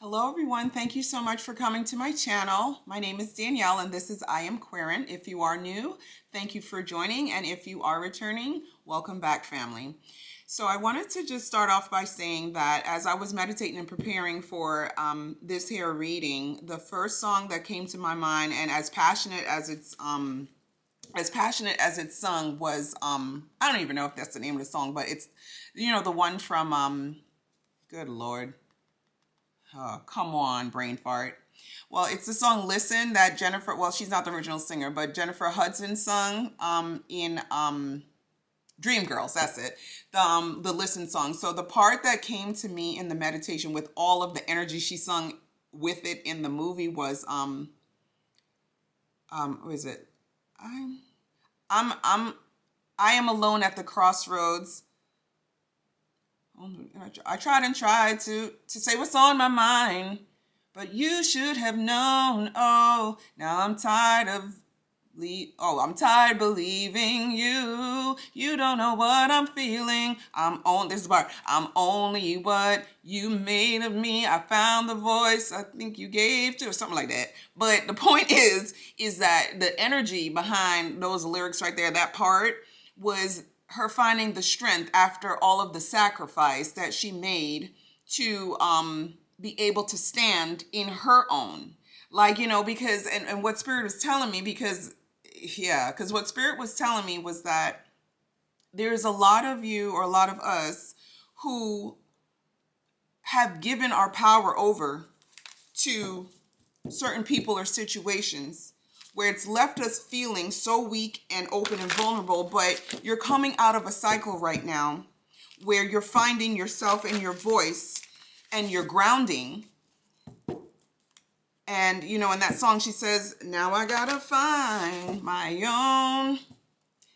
Hello everyone, thank you so much for coming to my channel. My name is Danielle and this is I Am Querin. If you are new, thank you for joining, and if you are returning, welcome back, family. So I wanted to just start off by saying that as I was meditating and preparing for this here reading, the first song that came to my mind, and as passionate as it's sung, was I don't even know if that's the name of the song, but it's the one from good Lord. Oh, come on, brain fart. Well, it's the song Listen that Jennifer, well, she's not the original singer, but Jennifer Hudson sung in Dreamgirls, that's it. The Listen song. So the part that came to me in the meditation with all of the energy she sung with it in the movie was what is it? I'm I am alone at the crossroads. I tried and tried to say what's on my mind, but you should have known. Oh, now I'm tired of I'm tired believing you. You don't know what I'm feeling. This is the part. I'm only what you made of me. I found the voice I think you gave to, or something like that. But the point is that the energy behind those lyrics right there, that part, was her finding the strength after all of the sacrifice that she made to be able to stand in her own. Like, because, and what Spirit was telling me, because what Spirit was telling me was that there's a lot of you, or a lot of us, who have given our power over to certain people or situations where it's left us feeling so weak and open and vulnerable. But you're coming out of a cycle right now where you're finding yourself and your voice and you're grounding. And, in that song, she says, now I gotta find my own.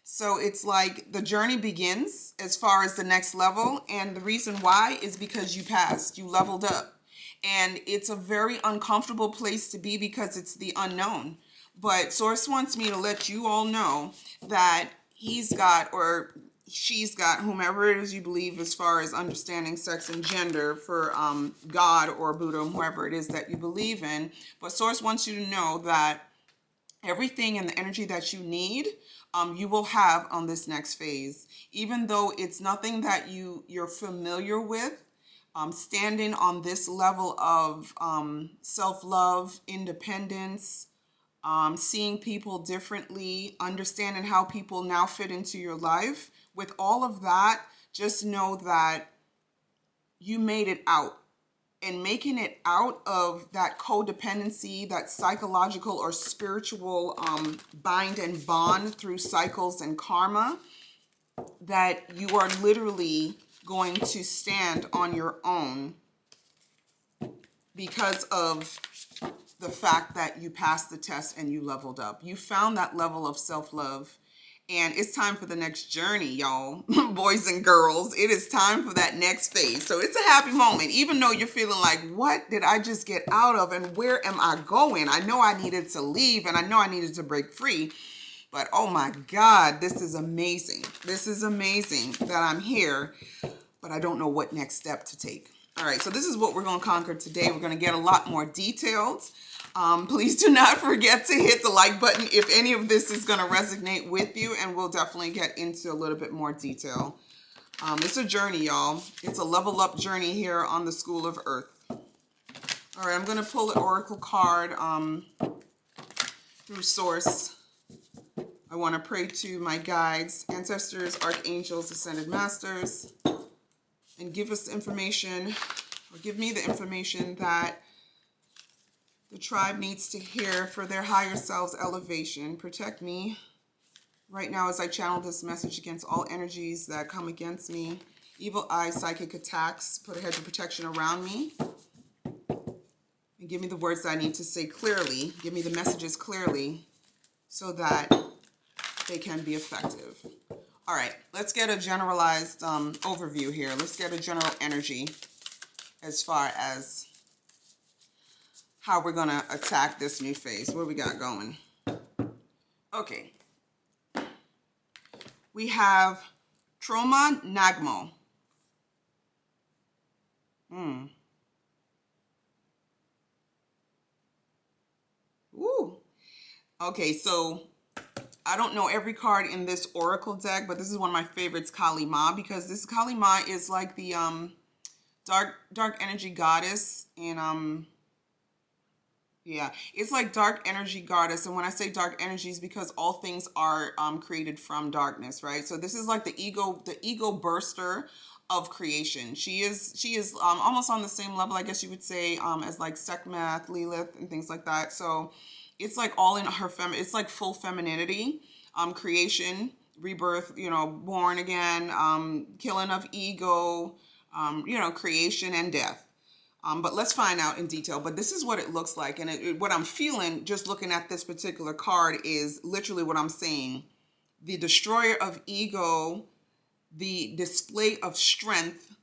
So it's like the journey begins as far as the next level. And the reason why is because you passed, you leveled up. And it's a very uncomfortable place to be because it's the unknown. But Source wants me to let you all know that he's got, or she's got, whomever it is you believe as far as understanding sex and gender for God or Buddha, whoever it is that you believe in. But Source wants you to know that everything and the energy that you need, you will have on this next phase. Even though it's nothing that you're familiar with, standing on this level of self-love, independence, seeing people differently, understanding how people now fit into your life. With all of that, just know that you made it out. And making it out of that codependency, that psychological or spiritual bind and bond through cycles and karma, that you are literally going to stand on your own because of the fact that you passed the test and you leveled up. You found that level of self-love. And it's time for the next journey, y'all. Boys and girls, it is time for that next phase. So it's a happy moment, even though you're feeling like, what did I just get out of, and where am I going? I know I needed to leave, and I know I needed to break free. But oh my God, this is amazing. This is amazing that I'm here, but I don't know what next step to take. All right, so this is what we're going to conquer today. We're going to get a lot more detailed. Please do not forget to hit the like button if any of this is going to resonate with you, and we'll definitely get into a little bit more detail. It's a journey, y'all. It's a level up journey here on the School of Earth. All right, I'm going to pull an oracle card through Source. I want to pray to my guides, ancestors, archangels, ascended masters, and give us information, or give me the information that the tribe needs to hear for their higher selves elevation. Protect me right now as I channel this message against all energies that come against me. Evil eye, psychic attacks. Put a hedge of protection around me. And give me the words that I need to say clearly. Give me the messages clearly so that they can be effective. All right, let's get a generalized overview here. Let's get a general energy as far as how we're going to attack this new phase. What we got going? Okay. We have Trauma Nagmo. Okay, so I don't know every card in this Oracle deck, but this is one of my favorites, Kali Ma, because this Kali Ma is like the dark energy goddess, and yeah, it's like dark energy goddess. And when I say dark energies, because all things are created from darkness, right? So this is like the ego burster of creation. She is almost on the same level, I guess you would say, as like Sekhmet, Lilith, and things like that. So it's like all in her it's like full femininity, creation, rebirth, born again, killing of ego, creation and death. But let's find out in detail. But this is what it looks like. And what I'm feeling just looking at this particular card is literally what I'm saying. The destroyer of ego, the display of strength,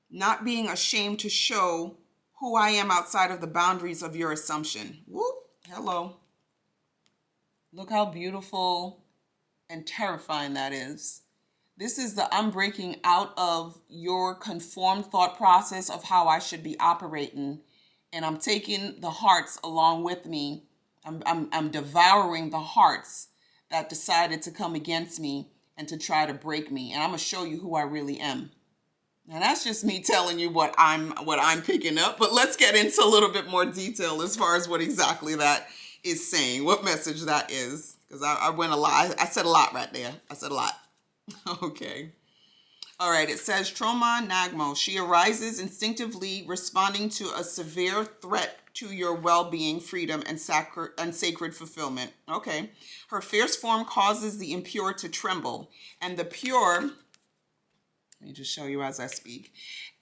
not being ashamed to show who I am outside of the boundaries of your assumption. Whoop, hello. Look how beautiful and terrifying that is. This is the I'm breaking out of your conformed thought process of how I should be operating, and I'm taking the hearts along with me. I'm devouring the hearts that decided to come against me and to try to break me, and I'm gonna show you who I really am. Now that's just me telling you what I'm picking up, but let's get into a little bit more detail as far as what exactly that is saying, what message that is, because I went a lot. I said a lot right there. I said a lot. Okay. All right. It says Trauma Nagmo. She arises instinctively, responding to a severe threat to your well-being, freedom, and sacred fulfillment. Okay. Her fierce form causes the impure to tremble, and the pure. Let me just show you as I speak.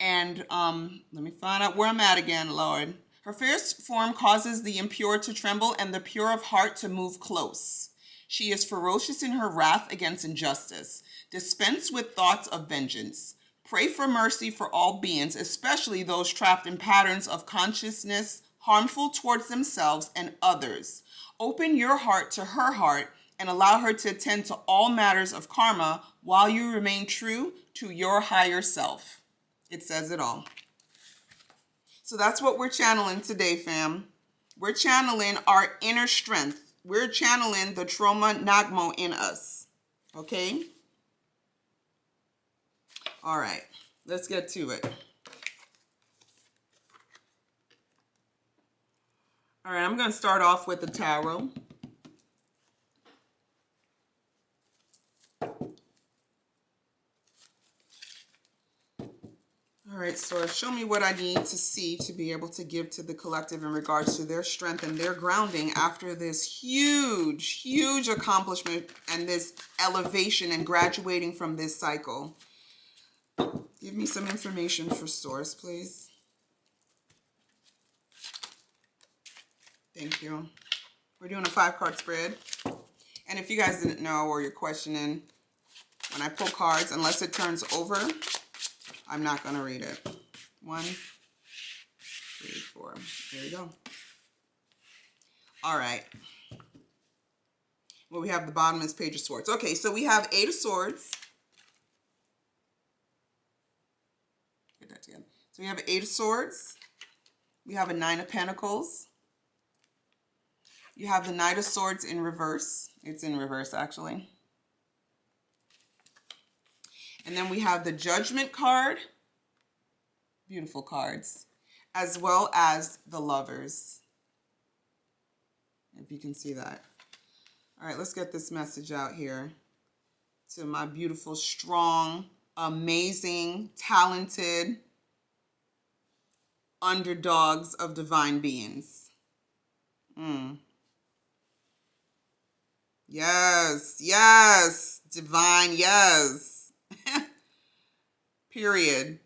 And let me find out where I'm at again, Lord. Her fierce form causes the impure to tremble, and the pure of heart to move close. She is ferocious in her wrath against injustice. Dispense with thoughts of vengeance. Pray for mercy for all beings, especially those trapped in patterns of consciousness harmful towards themselves and others. Open your heart to her heart and allow her to attend to all matters of karma while you remain true to your higher self. It says it all. So that's what we're channeling today, fam. We're channeling our inner strength. We're channeling the trauma Nagmo in us. Okay? All right, let's get to it. All right, I'm going to start off with the tarot. All right, so show me what I need to see to be able to give to the collective in regards to their strength and their grounding after this huge, huge accomplishment and this elevation and graduating from this cycle. Give me some information for source, please. Thank you. We're doing a 5-card spread. And if you guys didn't know or you're questioning, when I pull cards, unless it turns over, I'm not going to read it. 1, 3, 4. There you go. All right. Well, we have the bottom is Page of Swords. Okay, so we have 8 of Swords. Get that together. So we have 8 of Swords. We have a 9 of Pentacles. You have the Knight of Swords in reverse. It's in reverse, actually. And then we have the Judgment card. Beautiful cards. As well as the Lovers. If you can see that. All right, let's get this message out here to my beautiful, strong, amazing, talented underdogs of divine beings. Yes, yes, divine, yes. Period.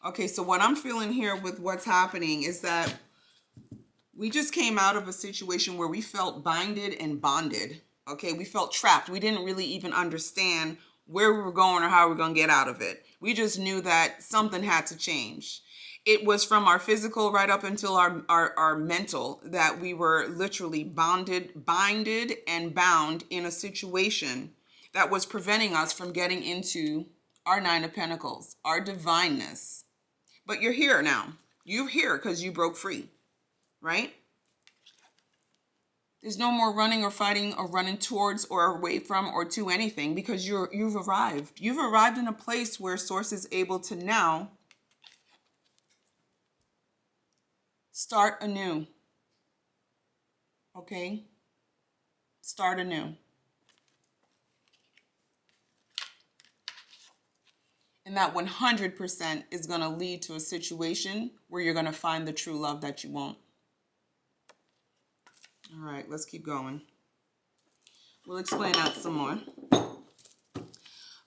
Okay, so what I'm feeling here with what's happening is that we just came out of a situation where we felt binded and bonded. Okay, we felt trapped. We didn't really even understand where we were going or how we were going to get out of it. We just knew that something had to change. It was from our physical right up until our mental that we were literally binded and bound in a situation that was preventing us from getting into our 9 of Pentacles, our divineness. But you're here now. You're here because you broke free, right? There's no more running or fighting or running towards or away from or to anything, because you've arrived. You've arrived in a place where Source is able to now start anew. Okay? Start anew. And that 100% is going to lead to a situation where you're going to find the true love that you want. All right, let's keep going. We'll explain that some more.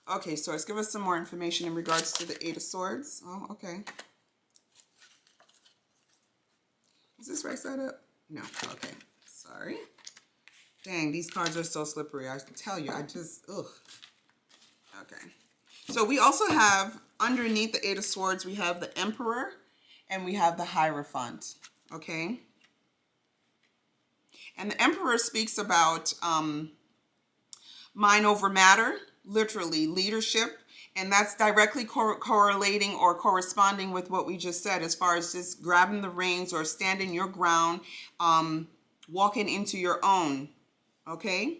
Okay, Source, give us some more information in regards to the Eight of Swords. Oh, okay. Is this right side up? No, okay. Sorry. Dang, these cards are so slippery. I tell you, ugh. Okay. So we also have, underneath the Eight of Swords, we have the Emperor and we have the Hierophant. Okay. And the Emperor speaks about mind over matter, literally leadership. And that's directly correlating or corresponding with what we just said, as far as just grabbing the reins or standing your ground, walking into your own. Okay.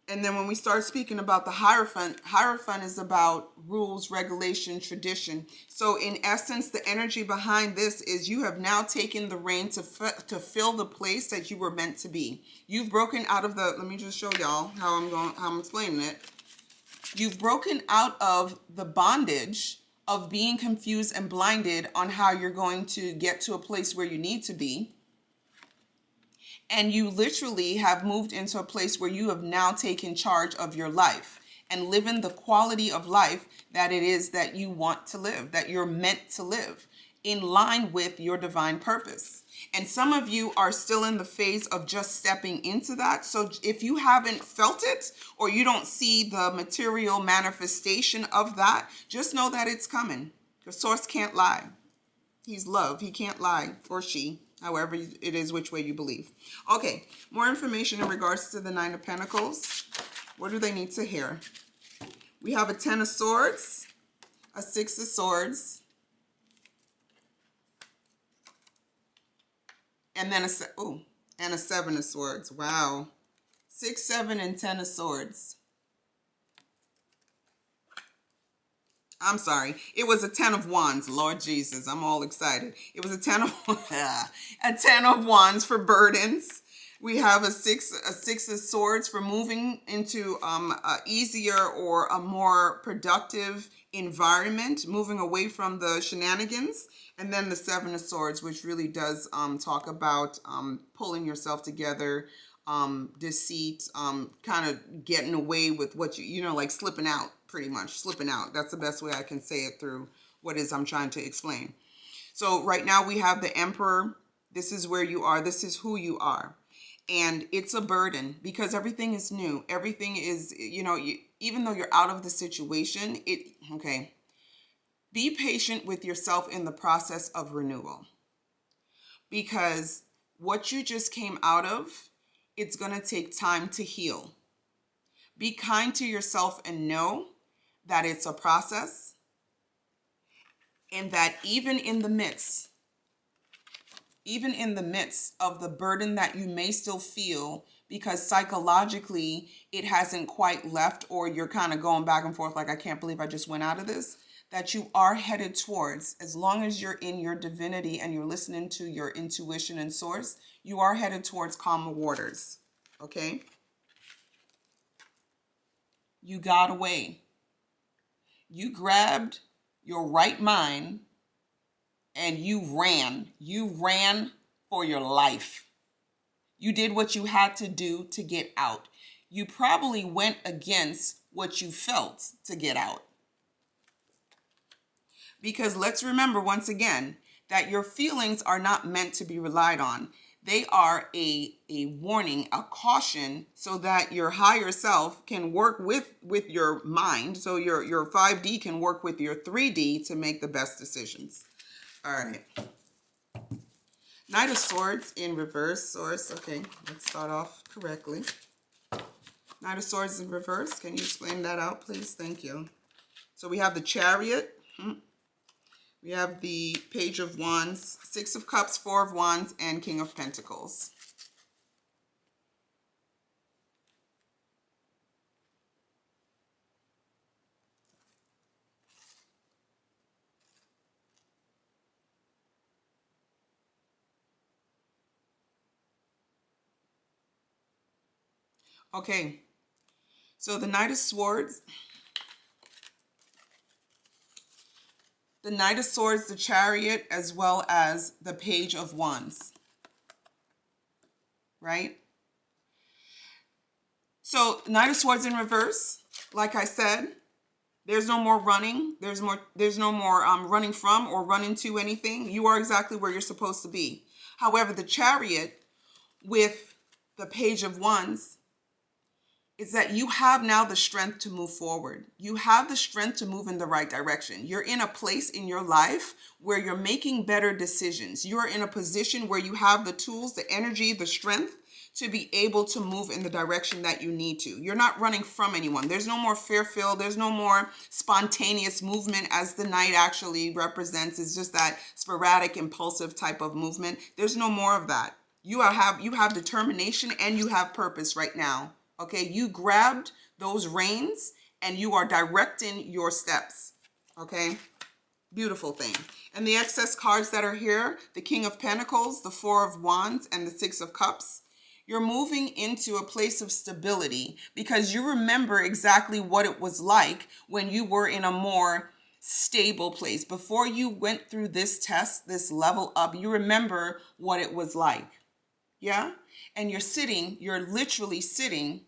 And then when we start speaking about the Hierophant is about rules, regulation, tradition. So in essence, the energy behind this is you have now taken the reign to fill the place that you were meant to be. You've broken out of the, let me just show y'all how I'm explaining it. You've broken out of the bondage of being confused and blinded on how you're going to get to a place where you need to be. And you literally have moved into a place where you have now taken charge of your life and living the quality of life that it is that you want to live, that you're meant to live, in line with your divine purpose. And some of you are still in the phase of just stepping into that. So if you haven't felt it, or you don't see the material manifestation of that, just know that it's coming. The Source can't lie. He's love. He can't lie, or she. However it is, which way you believe. Okay, more information in regards to the Nine of Pentacles. What do they need to hear? We have a Ten of Swords, a Six of Swords, and then a Seven of Swords. Wow. 6, 7, and 10 of Swords. I'm sorry. It was a 10 of Wands. Lord Jesus, I'm all excited. It was a 10 of Wands for burdens. We have a six of Swords for moving into a easier or a more productive environment, moving away from the shenanigans. And then the Seven of Swords, which really does talk about pulling yourself together, deceit, kind of getting away with what like slipping out. Pretty much slipping out. That's the best way I can say it through what is I'm trying to explain. So right now we have the Emperor. This is where you are. This is who you are. And it's a burden because everything is new. Everything is, even though you're out of the situation, okay. Be patient with yourself in the process of renewal. Because what you just came out of, it's going to take time to heal. Be kind to yourself and know that it's a process, and that even in the midst of the burden that you may still feel, because psychologically it hasn't quite left, or you're kind of going back and forth like, I can't believe I just went out of this, that you are headed towards, as long as you're in your divinity and you're listening to your intuition and Source, you are headed towards calmer waters. Okay? You got away. You grabbed your right mind and you ran. You ran for your life. You did what you had to do to get out. You probably went against what you felt to get out. Because let's remember once again that your feelings are not meant to be relied on. They are a warning, a caution, so that your higher self can work with your mind. So your 5D can work with your 3D to make the best decisions. All right. Knight of Swords in reverse, Source. Okay, let's start off correctly. Knight of Swords in reverse. Can you explain that out, please? Thank you. So we have the Chariot. We have the Page of Wands, Six of Cups, Four of Wands, and King of Pentacles. Okay, so the Knight of Swords, the Chariot, as well as the Page of Wands, right? So Knight of Swords in reverse, like I said, there's no more running. There's no more running from or running to anything. You are exactly where you're supposed to be. However, the Chariot with the Page of Wands is that you have now the strength to move forward. You have the strength to move in the right direction. You're in a place in your life where you're making better decisions. You're in a position where you have the tools, the energy, the strength to be able to move in the direction that you need to. You're not running from anyone. There's no more fear-filled. There's no more spontaneous movement, as the Knight actually represents. It's just that sporadic, impulsive type of movement. There's no more of that. You have determination and you have purpose right now. Okay, you grabbed those reins and you are directing your steps. Okay, beautiful thing. And the excess cards that are here, the King of Pentacles, the Four of Wands, and the Six of Cups, you're moving into a place of stability because you remember exactly what it was like when you were in a more stable place. Before you went through this test, this level up, you remember what it was like. Yeah? And you're literally sitting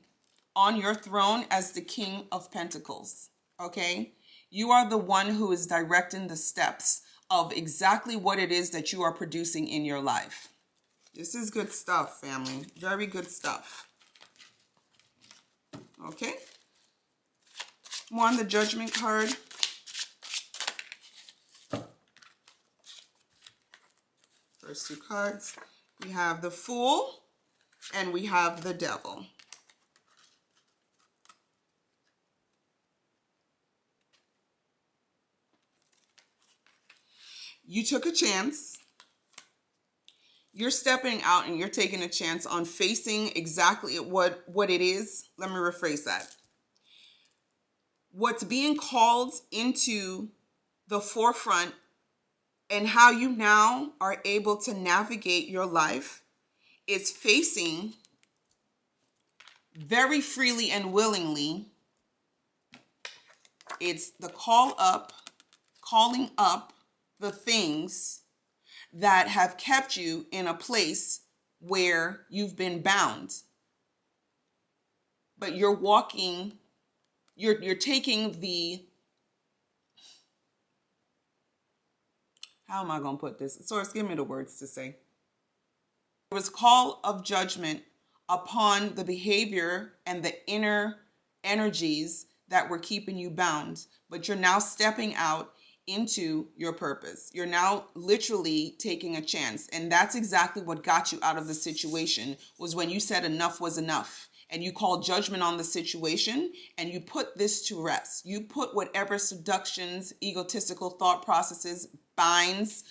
on your throne as the King of Pentacles, okay? You are the one who is directing the steps of exactly what it is that you are producing in your life. This is good stuff, family. Very good stuff. Okay? More on the Judgment card. First two cards. We have the Fool and we have the Devil. You took a chance. You're stepping out and you're taking a chance on facing exactly what it is. Let me rephrase that. What's being called into the forefront and how you now are able to navigate your life is facing very freely and willingly. It's the calling up the things that have kept you in a place where you've been bound. But you're walking, you're taking the, how am I going to put this? Source, give me the words to say. It was call of judgment upon the behavior and the inner energies that were keeping you bound. But you're now stepping out into your purpose. You're now literally taking a chance. And that's exactly what got you out of the situation, was when you said enough was enough. And you called judgment on the situation and you put this to rest. You put whatever seductions, egotistical thought processes, binds,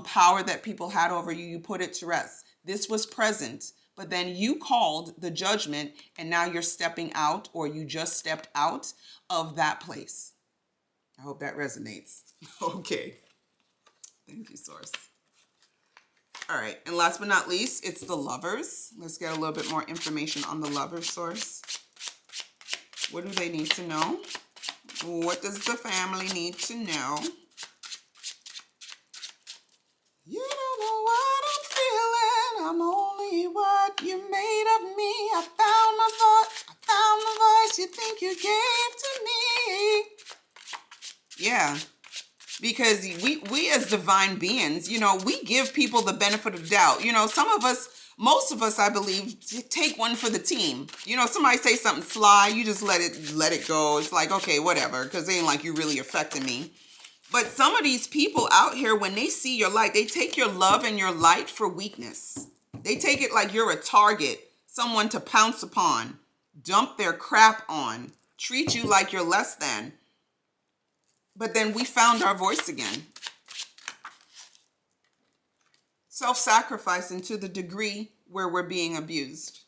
power that people had over you, you put it to rest. This was present, but then you called the judgment and now you're stepping out, or you just stepped out of that place. I hope that resonates. Okay. Thank you, Source. All right. And last but not least, it's the Lovers. Let's get a little bit more information on the Lovers, Source. What do they need to know? What does the family need to know? You don't know what I'm feeling. I'm only what you made of me. I found the voice you think you gave to me. Yeah, because we as divine beings, we give people the benefit of the doubt. Some of us, most of us, I believe, take one for the team. Somebody say something sly, you just let it go. It's like, okay, whatever, because it ain't like you really affecting me. But some of these people out here, when they see your light, they take your love and your light for weakness. They take it like you're a target, someone to pounce upon, dump their crap on, treat you like you're less than. But then we found our voice again. self-sacrificing to the degree where we're being abused.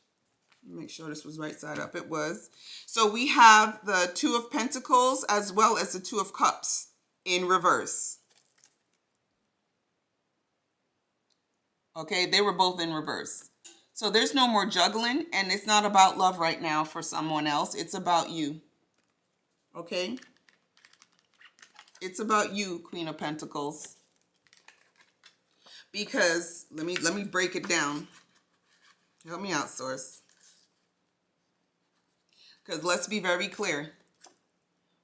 Make sure this was right side up. It was. So we have the Two of Pentacles as well as the Two of Cups in reverse. Okay, they were both in reverse. So there's no more juggling, and it's not about love right now for someone else. It's about you. Okay? It's about you, Queen of Pentacles. Because let me break it down. Help me out, Source. Because let's be very clear.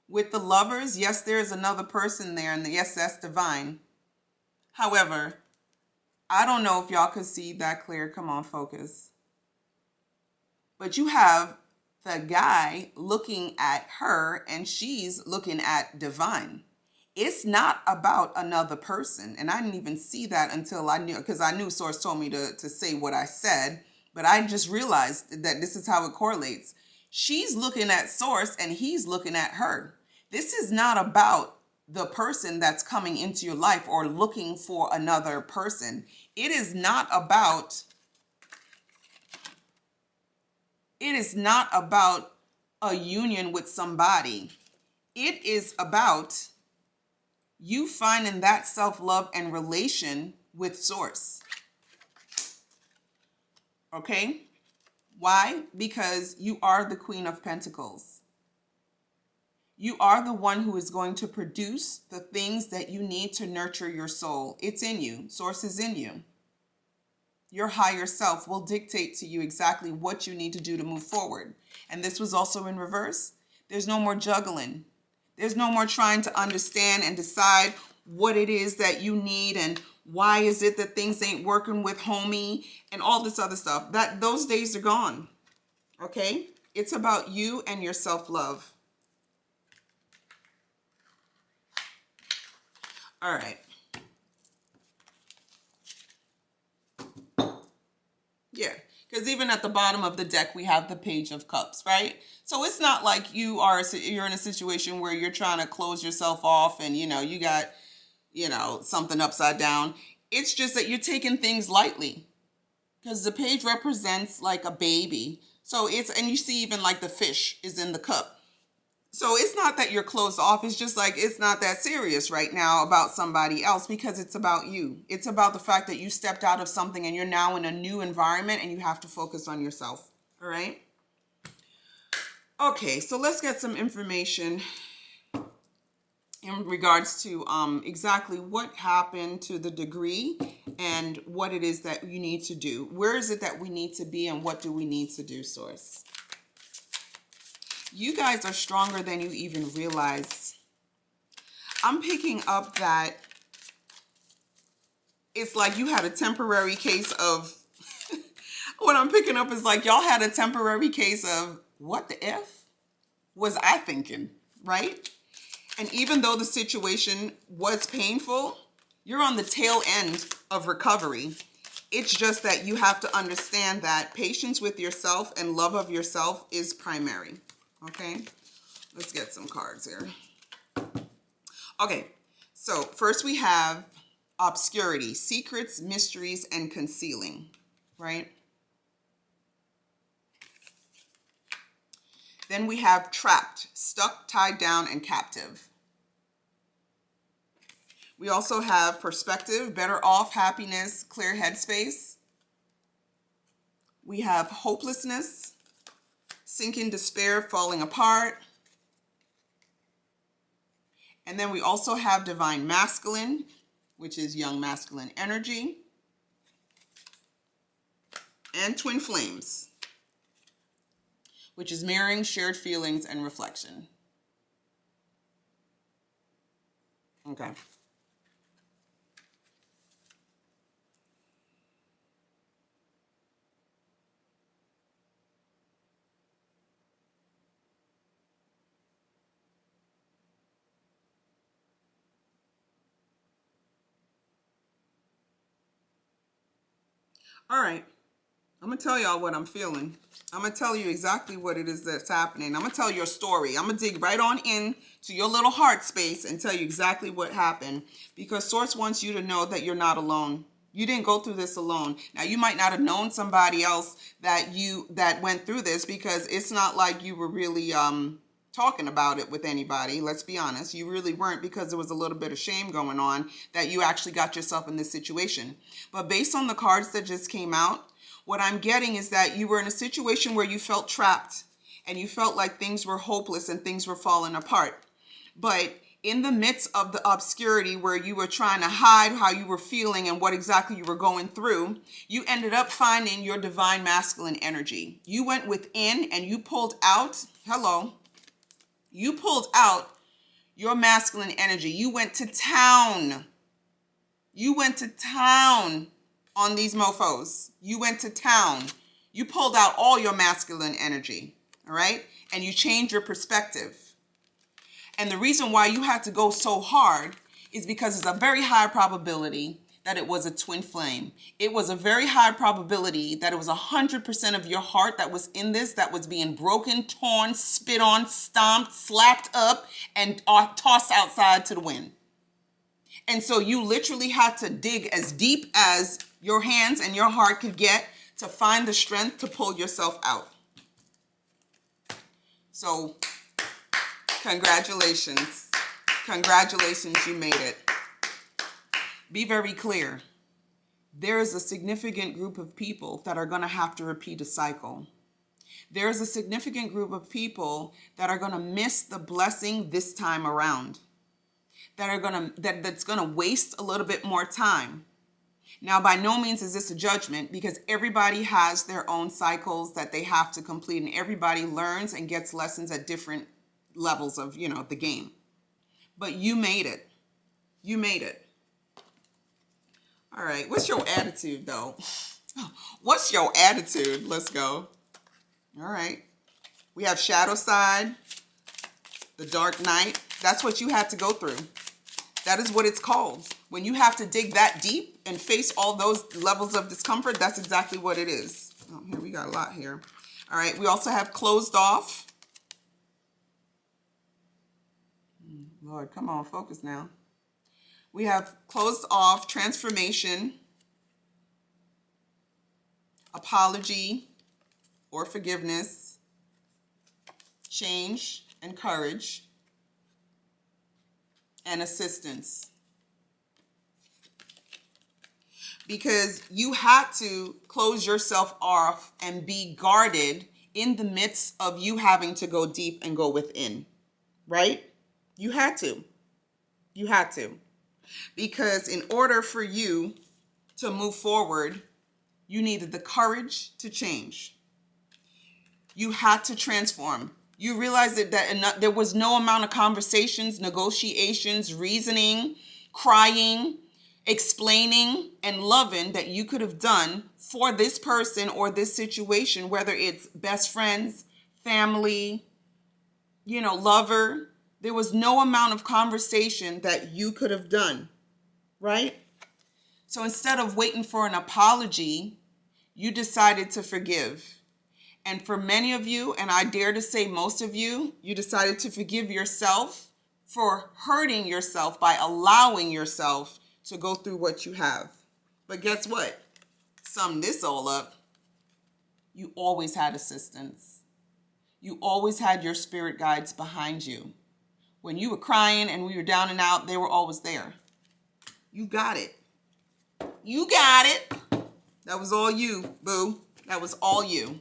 With the Lovers, yes, there is another person there, and yes, that's divine. However, I don't know if y'all could see that clear. Come on, focus. But you have the guy looking at her, and she's looking at divine. It's not about another person. And I didn't even see that until I knew, because I knew Source told me to say what I said. But I just realized that this is how it correlates. She's looking at Source and he's looking at her. This is not about the person that's coming into your life or looking for another person. It is not about a union with somebody. It is about you finding that self-love and relation with Source. Okay? Why? Because you are the Queen of Pentacles. You are the one who is going to produce the things that you need to nurture your soul. It's in you. Source is in you. Your higher self will dictate to you exactly what you need to do to move forward. And this was also in reverse. There's no more juggling. There's no more trying to understand and decide what it is that you need and why is it that things ain't working with homie and all this other stuff. Those days are gone. Okay? It's about you and your self-love. All right. Yeah, because even at the bottom of the deck, we have the Page of Cups, right? So it's not like you're in a situation where you're trying to close yourself off and, you got, something upside down. It's just that you're taking things lightly because the page represents like a baby. So and you see even like the fish is in the cup. So it's not that you're closed off. It's just like, it's not that serious right now about somebody else because it's about you. It's about the fact that you stepped out of something and you're now in a new environment and you have to focus on yourself. All right. Okay. So let's get some information in regards to exactly what happened to the degree and what it is that you need to do. Where is it that we need to be and what do we need to do, Source? You guys are stronger than you even realize. I'm picking up that it's like you had a temporary case of, what I'm picking up is like y'all had a temporary case of, what the F was I thinking, right? And even though the situation was painful, you're on the tail end of recovery. It's just that you have to understand that patience with yourself and love of yourself is primary. Okay, let's get some cards here. Okay, so first we have obscurity, secrets, mysteries, and concealing, right? Then we have trapped, stuck, tied down, and captive. We also have perspective, better off, happiness, clear headspace. We have hopelessness, sinking despair, falling apart. And then we also have divine masculine, which is young masculine energy. And twin flames, which is mirroring, shared feelings, and reflection. Okay. All right, I'm going to tell y'all what I'm feeling. I'm going to tell you exactly what it is that's happening. I'm going to tell your story. I'm going to dig right on in to your little heart space and tell you exactly what happened because Source wants you to know that you're not alone. You didn't go through this alone. Now, you might not have known somebody else that went through this, because it's not like you were really talking about it with anybody. Let's be honest. You really weren't, because there was a little bit of shame going on that you actually got yourself in this situation. But based on the cards that just came out, what I'm getting is that you were in a situation where you felt trapped and you felt like things were hopeless and things were falling apart. But in the midst of the obscurity where you were trying to hide how you were feeling and what exactly you were going through, you ended up finding your divine masculine energy. You went within and you pulled out, you pulled out your masculine energy. You went to town. You went to town on these mofos. You went to town. You pulled out all your masculine energy, all right? And you changed your perspective. And the reason why you had to go so hard is because it's a very high probability that it was a twin flame. It was a very high probability that it was 100% of your heart that was in this, that was being broken, torn, spit on, stomped, slapped up, and tossed outside to the wind. And so you literally had to dig as deep as your hands and your heart could get to find the strength to pull yourself out. So congratulations. Congratulations, you made it. Be very clear. There is a significant group of people that are going to have to repeat a cycle. There is a significant group of people that are going to miss the blessing this time around. That's going to waste a little bit more time. Now, by no means is this a judgment, because everybody has their own cycles that they have to complete, and everybody learns and gets lessons at different levels of, the game. But you made it. You made it. All right. What's your attitude, though? What's your attitude? Let's go. All right. We have shadow side, the dark night. That's what you had to go through. That is what it's called. When you have to dig that deep and face all those levels of discomfort, that's exactly what it is. Oh, here we got a lot here. All right. We also have closed off. Lord, come on, focus now. We have closed off, transformation, apology or forgiveness, change and courage, and assistance. Because you had to close yourself off and be guarded in the midst of you having to go deep and go within, right? You had to. You had to. Because in order for you to move forward, you needed the courage to change. You had to transform. You realized that there was no amount of conversations, negotiations, reasoning, crying, explaining, and loving that you could have done for this person or this situation, whether it's best friends, family, lover. There was no amount of conversation that you could have done, right? So instead of waiting for an apology, you decided to forgive. And for many of you, and I dare to say most of you, you decided to forgive yourself for hurting yourself by allowing yourself to go through what you have. But guess what? Sum this all up. You always had assistance. You always had your spirit guides behind you. When you were crying and we were down and out, they were always there. You got it. You got it. That was all you, boo. That was all you.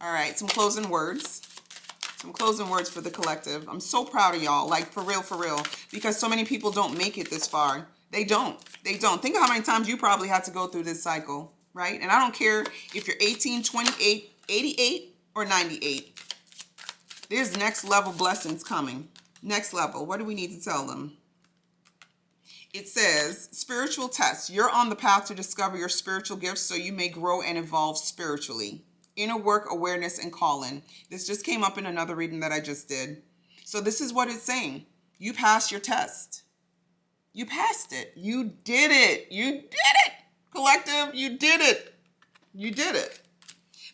All right, some closing words. Some closing words for the collective. I'm so proud of y'all, like for real, because so many people don't make it this far. They don't. Think of how many times you probably had to go through this cycle, right? And I don't care if you're 18, 28, 88, or 98. There's next level blessings coming. Next level. What do we need to tell them? It says, spiritual test. You're on the path to discover your spiritual gifts so you may grow and evolve spiritually. Inner work, awareness, and calling. This just came up in another reading that I just did. So this is what it's saying. You passed your test. You passed it. You did it. You did it. Collective, you did it. You did it.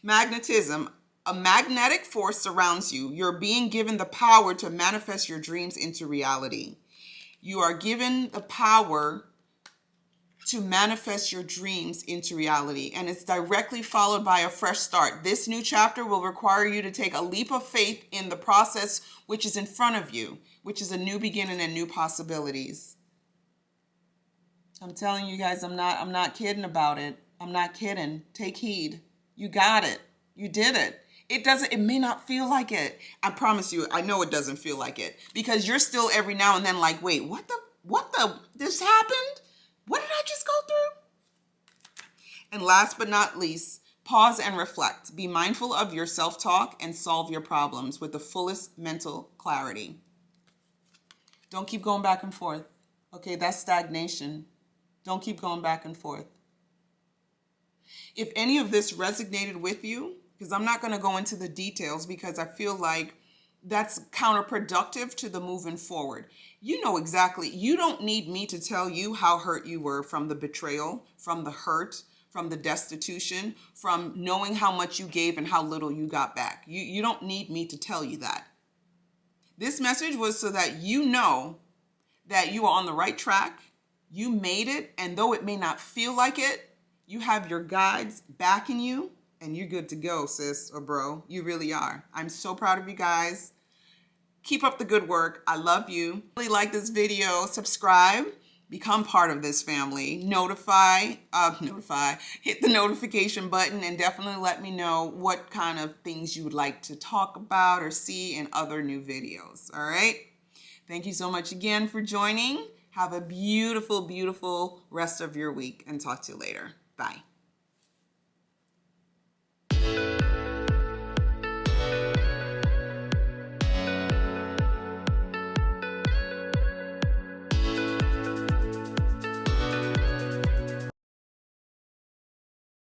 Magnetism. A magnetic force surrounds you. You're being given the power to manifest your dreams into reality. You are given the power to manifest your dreams into reality. And it's directly followed by a fresh start. This new chapter will require you to take a leap of faith in the process which is in front of you, which is a new beginning and new possibilities. I'm telling you guys, I'm not kidding about it. I'm not kidding. Take heed. You got it. You did it. It may not feel like it. I promise you, I know it doesn't feel like it, because you're still every now and then like, wait, this happened? What did I just go through? And last but not least, pause and reflect. Be mindful of your self-talk and solve your problems with the fullest mental clarity. Don't keep going back and forth. Okay, that's stagnation. Don't keep going back and forth. If any of this resonated with you, because I'm not going to go into the details because I feel like that's counterproductive to the moving forward. You know exactly. You don't need me to tell you how hurt you were from the betrayal, from the hurt, from the destitution, from knowing how much you gave and how little you got back. You don't need me to tell you that. This message was so that you know that you are on the right track. You made it, and though it may not feel like it, you have your guides backing you, and you're good to go, sis or bro. You really are. I'm so proud of you guys. Keep up the good work. I love you. Really like this video. Subscribe. Become part of this family. Hit the notification button, and definitely let me know what kind of things you would like to talk about or see in other new videos. All right. Thank you so much again for joining. Have a beautiful, beautiful rest of your week, and talk to you later. Bye.